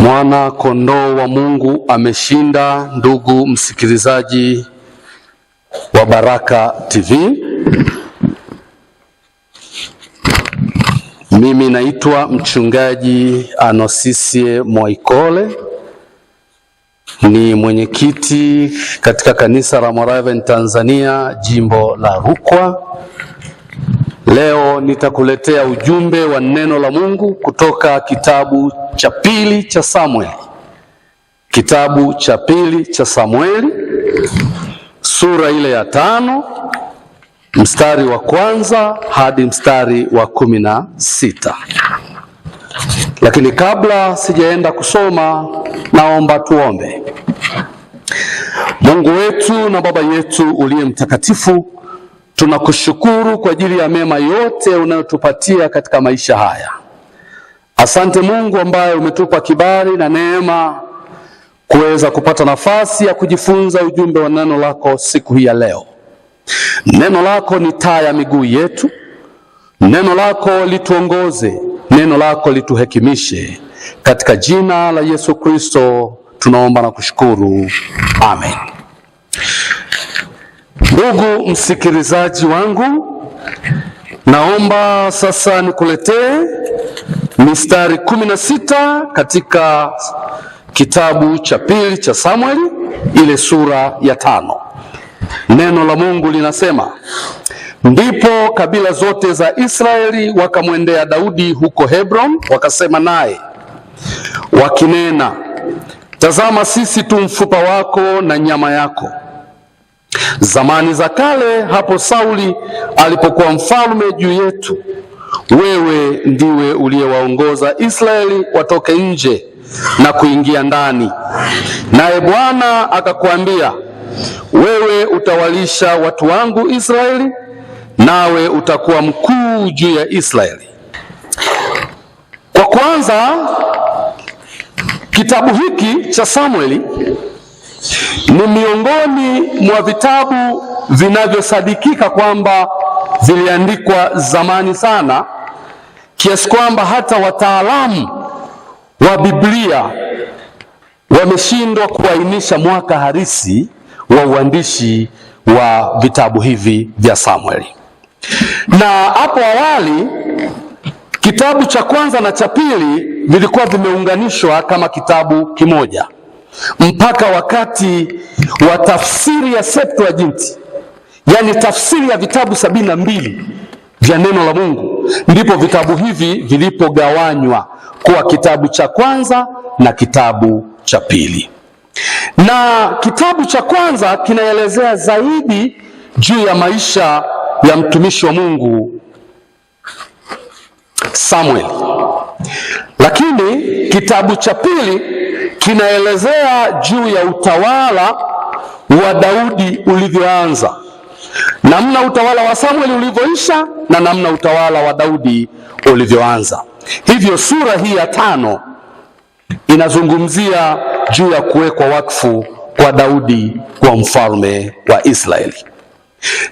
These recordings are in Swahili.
Mwana kondoo wa Mungu ameshinda. Ndugu msikilizaji wa Baraka TV, mimi naitwa mchungaji Anosisie Mwaikole, ni mwenyekiti katika kanisa la Moravian Tanzania jimbo la Rukwa. Leo nitakuletea ujumbe wa neno la Mungu kutoka kitabu cha pili cha Samueli. Kitabu cha pili cha Samueli, sura ile ya 5, mstari wa 1 hadi mstari wa 16. Lakini kabla sijaenda kusoma, naomba tuombe. Mungu wetu na Baba yetu uliye mtakatifu, tunakushukuru kwa ajili ya mema yote unayotupatia katika maisha haya. Asante Mungu ambaye umetupa kibali na neema kuweza kupata nafasi ya kujifunza ujumbe wa neno lako siku hii ya leo. Neno lako ni taa ya miguu yetu. Neno lako lituongoze, neno lako lituhekimishe. Katika jina la Yesu Kristo tunaomba na kushukuru. Amen. Ndugu msikilizaji wangu, naomba sasa nikuletee mistari 16 katika kitabu cha pili cha Samueli, ile sura ya 5. Neno la Mungu linasema, ndipo kabila zote za Israeli wakamwendea Daudi huko Hebron, wakasema naye wakinena, tazama, sisi tu mfupa wako na nyama yako. Zamani za kale, hapo Sauli alipokuwa mfalme juu yetu, wewe ndiwe uliyewaongoza Israeli watoke nje na kuingia ndani. Naye Bwana akakuambia, wewe utawalisha watu wangu Israeli, nawe utakuwa mkuu juu ya Israeli. Kwa kwanza, kitabu hiki cha Samueli ni miongoni mwa vitabu vinavyosadikika kwamba viliandikwa zamani sana, kiasi kwamba hata wataalamu wa Biblia wameshindwa kuainisha mwaka halisi wa uandishi wa vitabu hivi vya Samueli. Na hapo awali kitabu cha kwanza na cha pili vilikuwa vimeunganishwa kama kitabu kimoja, mpaka wakati wa tafsiri ya Septuaginti, yani tafsiri ya vitabu 72 vya neno la Mungu, ndipo vitabu hivi vilipogawanywa kuwa kitabu cha kwanza na kitabu cha pili. Na kitabu cha kwanza kinaelezea zaidi juu ya maisha ya mtumishi wa Mungu Samueli, lakini kitabu cha pili kinaelezea juu ya utawala wa Daudi ulivyoanza, namna utawala wa Samueli ulivyoisha na namna utawala wa Daudi ulivyoanza. Hivyo sura hii ya 5 inazungumzia juu ya kuwekwa wakfu kwa Daudi kwa mfalme wa Israeli.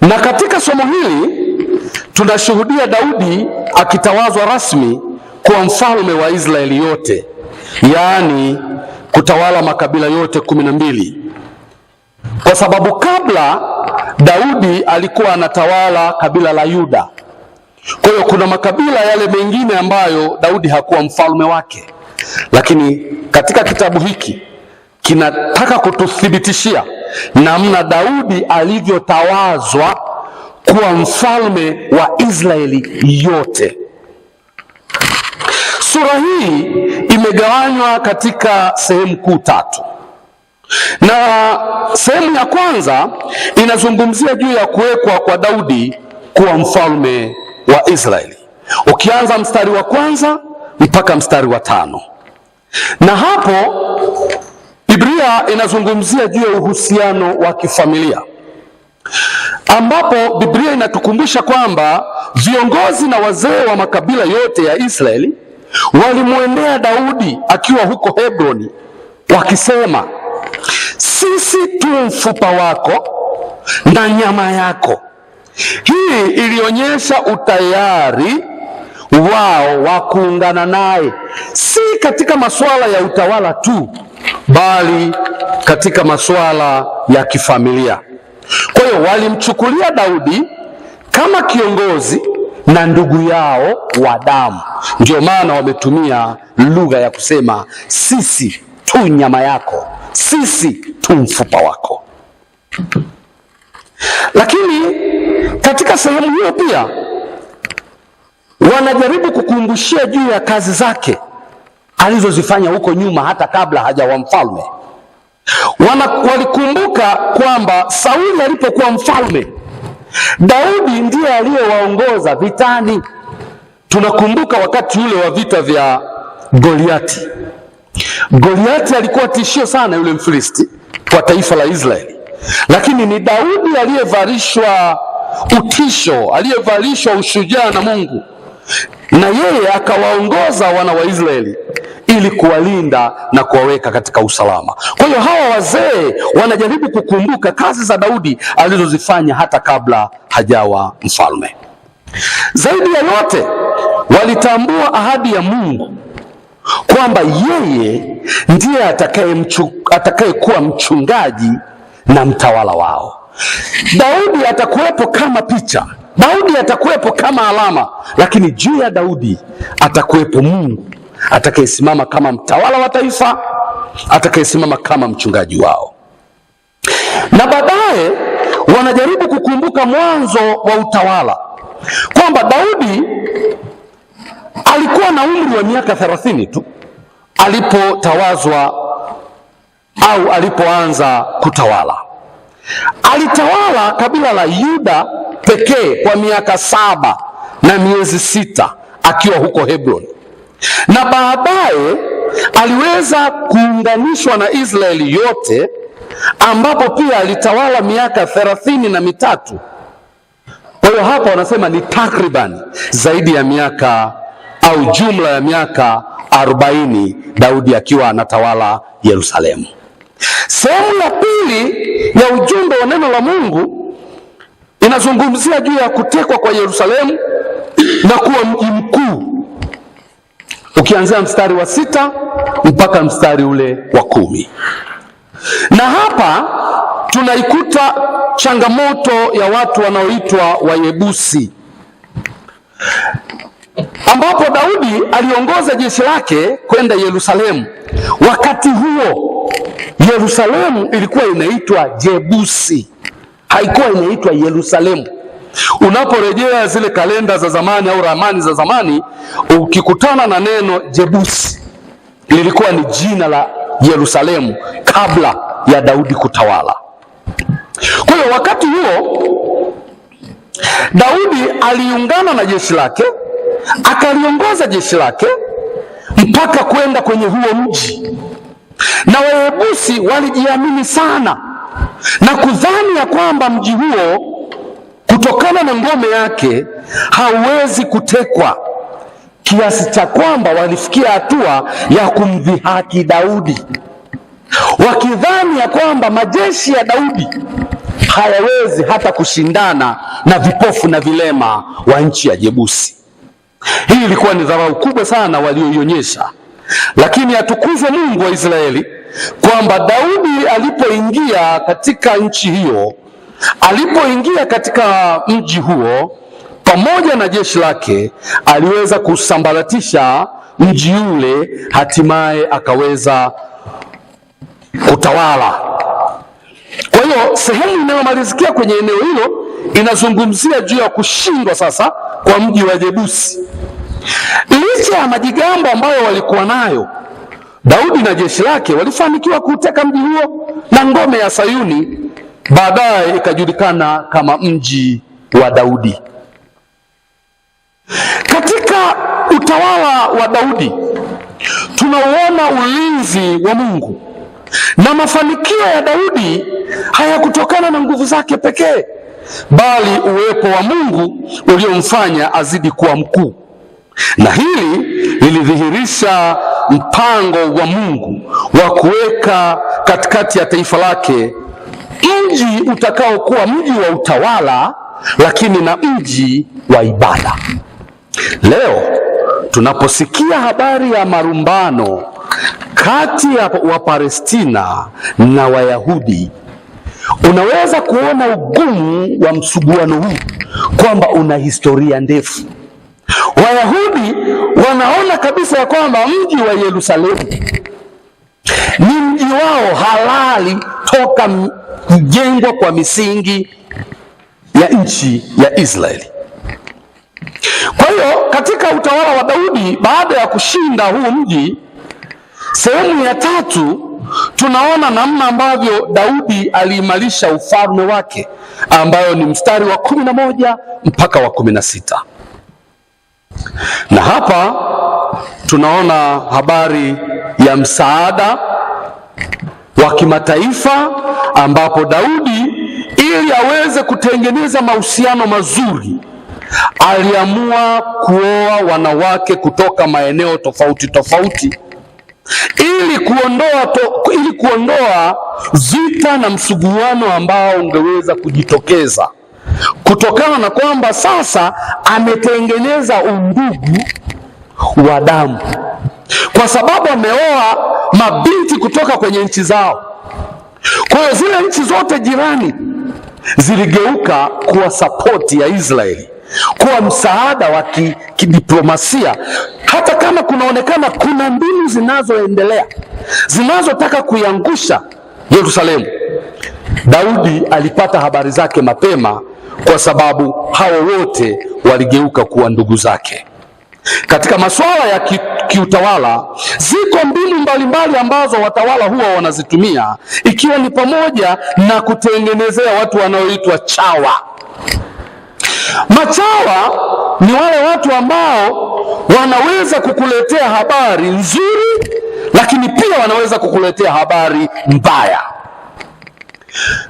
Na katika somo hili tunashuhudia Daudi akitawazwa rasmi kwa mfalme wa Israeli yote, yaani kutawala makabila yote 12. Kwa sababu kabla Daudi alikuwa anatawala kabila la Yuda. Kwa hiyo kuna makabila yale mengine ambayo Daudi hakuwa mfalme wake. Lakini katika kitabu hiki kinataka kututhibitishia namna Daudi alivyotawazwa kuwa mfalme wa Israeli yote. Sura hii imegawanywa katika sehemu kuu 3. Na sehemu ya kwanza inazungumzia juu ya kuwekwa kwa Daudi kuwa mfalme wa Israeli, ukianza mstari wa 1 mpaka mstari wa 5. Na hapo Biblia inazungumzia juu ya uhusiano wa kifamilia, ambapo Biblia inatukumbusha kwamba viongozi na wazee wa makabila yote ya Israeli walimwendea Daudi akiwa huko Hebroni, wakisema, sisi tu mfupa wako na nyama yako. Hii ilionyesha utayari wao wa kuungana naye, si katika masuala ya utawala tu, bali katika masuala ya kifamilia. Kwa hiyo walimchukulia Daudi kama kiongozi na ndugu yao wa damu. Ndio maana wametumia lugha ya kusema sisi tu nyama yako, sisi tu mfupa wako. Lakini katika sehemu hiyo pia wanajaribu kukumbushia juu ya kazi zake alizozifanya huko nyuma, hata kabla hajawa mfalme. Walikumbuka kwamba Sauli alipokuwa mfalme, Daudi ndiye aliyewaongoza vitani. Tunakumbuka wakati ule wa vita vya Goliati. Goliati alikuwa tishio sana, yule Mfilisti, kwa taifa la Israeli, lakini ni Daudi aliyevalishwa utisho, aliyevalishwa ushujaa na Mungu, na yeye akawaongoza wana wa Israeli ili kuwalinda na kuwaweka katika usalama. Kwa hiyo hawa wazee wanajaribu kukumbuka kazi za Daudi alizozifanya hata kabla hajawa mfalme. Zaidi ya yote, walitambua ahadi ya Mungu kwamba yeye ndiye atakayekuwa mchungaji na mtawala wao. Daudi atakuwepo kama picha, Daudi atakuwepo kama alama, lakini juu ya Daudi atakuwepo Mungu atakayesimama kama mtawala wa taifa, atakayesimama kama mchungaji wao. Na baadaye wanajaribu kukumbuka mwanzo wa utawala, kwamba Daudi alikuwa na umri wa miaka 30 tu alipotawazwa au alipoanza kutawala. Alitawala kabila la Yuda pekee kwa miaka 7 na miezi 6 akiwa huko Hebron, na baadaye aliweza kuunganishwa na Israeli yote, ambapo pia alitawala miaka 33. Kwa hiyo hapa wanasema ni takriban zaidi ya miaka au jumla ya miaka 40 Daudi akiwa anatawala Yerusalemu. Sehemu ya pili ya ujumbe wa neno la Mungu inazungumzia juu ya kutekwa kwa Yerusalemu na kuwa mji mkuu, ukianzia mstari wa 6 mpaka mstari ule wa 10. Na hapa tunaikuta changamoto ya watu wanaoitwa Wayebusi, ambapo Daudi aliongoza jeshi lake kwenda Yerusalemu. Wakati huo Yerusalemu ilikuwa inaitwa Jebusi, haikuwa inaitwa Yerusalemu. Unaporejea zile kalenda za zamani au ramani za zamani, ukikutana na neno Jebusi, lilikuwa ni jina la Yerusalemu kabla ya Daudi kutawala. Kwa hiyo wakati huo Daudi aliungana na jeshi lake, akaliongoza jeshi lake mpaka kwenda kwenye huo mji. Na Wayebusi walijiamini sana na kudhani ya kwamba mji huo kutokana na ngome yake hauwezi kutekwa, kiasi cha kwamba walifikia hatua ya kumdhihaki Daudi, wakidhani ya kwamba majeshi ya Daudi hayawezi hata kushindana na vipofu na vilema wa nchi ya Jebusi. Hii ilikuwa ni dharau kubwa sana walioionyesha, lakini atukuzwe Mungu wa Israeli kwamba Daudi alipoingia katika nchi hiyo, alipoingia katika mji huo pamoja na jeshi lake, aliweza kusambaratisha mji ule, hatimaye akaweza kutawala. Kwa hiyo sehemu inayomalizikia kwenye eneo hilo inazungumzia juu ya kushindwa sasa kwa mji wa Jebusi. Licha ya majigambo ambayo walikuwa nayo, Daudi na jeshi lake walifanikiwa kuteka mji huo, na ngome ya Sayuni baadaye ikajulikana kama mji wa Daudi. Katika utawala wa Daudi tunauona ulinzi wa Mungu, na mafanikio ya Daudi hayakutokana na nguvu zake pekee, bali uwepo wa Mungu uliomfanya azidi kuwa mkuu. Na hili lilidhihirisha mpango wa Mungu wa kuweka katikati ya taifa lake mji utakaokuwa mji wa utawala, lakini na mji wa ibada. Leo tunaposikia habari ya marumbano kati ya Wapalestina na Wayahudi, unaweza kuona ugumu wa msuguano huu kwamba una historia ndefu. Wayahudi wanaona kabisa ya kwamba mji wa Yerusalemu ni mji wao halali toka kujengwa kwa misingi ya nchi ya Israeli. Kwa hiyo katika utawala wa Daudi, baada ya kushinda huu mji, sehemu ya 3 tunaona namna ambavyo Daudi aliimarisha ufalme wake, ambayo ni mstari wa 11 mpaka wa 16. Na hapa tunaona habari ya msaada wa kimataifa, ambapo Daudi ili aweze kutengeneza mahusiano mazuri aliamua kuoa wanawake kutoka maeneo tofauti tofauti ili kuondoa vita na msuguano ambao ungeweza kujitokeza kutokana na kwamba sasa ametengeneza undugu wa damu, kwa sababu ameoa mabinti kutoka kwenye nchi zao. Kwa hiyo zile nchi zote jirani ziligeuka kuwa sapoti ya Israeli, kuwa msaada wa kidiplomasia, hata kama kunaonekana kuna mbinu zinazoendelea zinazotaka kuiangusha Yerusalemu. Daudi alipata habari zake mapema, kwa sababu hao wote waligeuka kuwa ndugu zake. Katika masuala ya kiutawala, ziko mbinu mbalimbali ambazo watawala huwa wanazitumia, ikiwa ni pamoja na kutengenezea watu wanaoitwa chawa. Machawa ni wale watu ambao wanaweza kukuletea habari nzuri, lakini pia wanaweza kukuletea habari mbaya.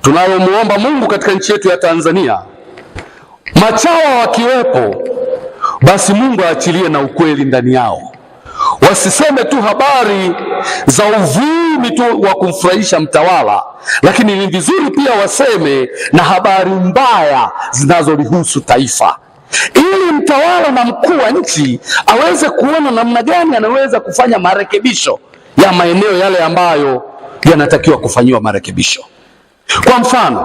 Tunayomuomba Mungu katika nchi yetu ya Tanzania, machawa wakiwepo, basi Mungu aachilie na ukweli ndani yao. Wasiseme tu habari za uvumi tu wa kumfurahisha mtawala, lakini ni vizuri pia waseme na habari mbaya zinazolihusu taifa, ili mtawala na mkuu wa nchi aweze kuona namna gani anaweza kufanya marekebisho ya maeneo yale ambayo yanatakiwa kufanyiwa marekebisho. Kwa mfano,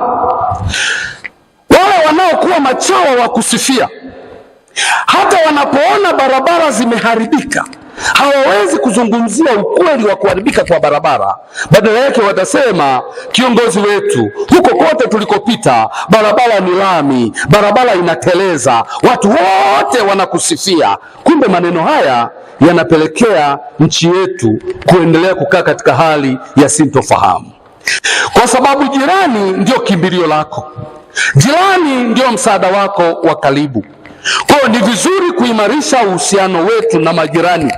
wale wanaokuwa machawa wa kusifia, hata wanapoona barabara zimeharibika, hawawezi kuzungumzia ukweli wa kuharibika kwa barabara. Badala yake watasema, kiongozi wetu, huko kote tulikopita barabara ni lami, barabara inateleza, watu wote wanakusifia. Kumbe maneno haya yanapelekea nchi yetu kuendelea kukaa katika hali ya sintofahamu, kwa sababu jirani ndio kimbilio lako, jirani ndio msaada wako wa karibu. Kwa hiyo ni vizuri kuimarisha uhusiano wetu na majirani,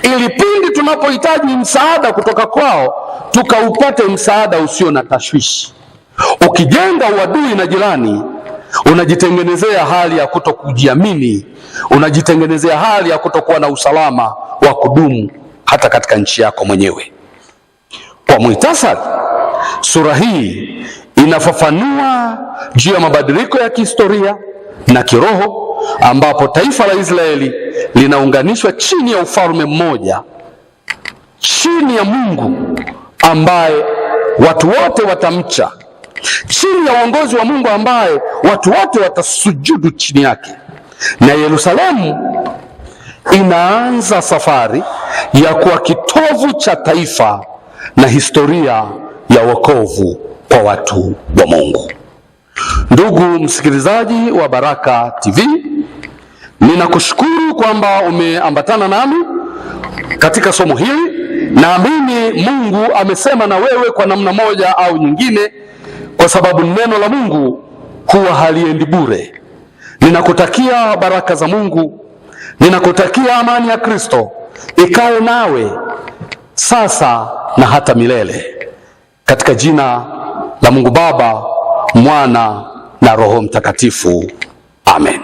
ili pindi tunapohitaji msaada kutoka kwao tukaupate msaada usio na tashwishi. Ukijenga uadui na jirani, unajitengenezea hali ya kutokujiamini, unajitengenezea hali ya kutokuwa na usalama wa kudumu hata katika nchi yako mwenyewe. Kwa muhtasari, sura hii inafafanua juu ya mabadiliko ya kihistoria na kiroho, ambapo taifa la Israeli linaunganishwa chini ya ufalme mmoja, chini ya Mungu ambaye watu wote watamcha, chini ya uongozi wa Mungu ambaye watu wote watasujudu chini yake. Na Yerusalemu inaanza safari ya kuwa kitovu cha taifa na historia ya wokovu kwa watu wa Mungu. Ndugu msikilizaji wa Baraka TV, ninakushukuru kwamba umeambatana nami katika somo hili. Naamini Mungu amesema na wewe kwa namna moja au nyingine, kwa sababu neno la Mungu huwa haliendi bure. Ninakutakia baraka za Mungu, ninakutakia amani ya Kristo ikae nawe sasa na hata milele, katika jina la Mungu Baba, Mwana na Roho Mtakatifu. Amen.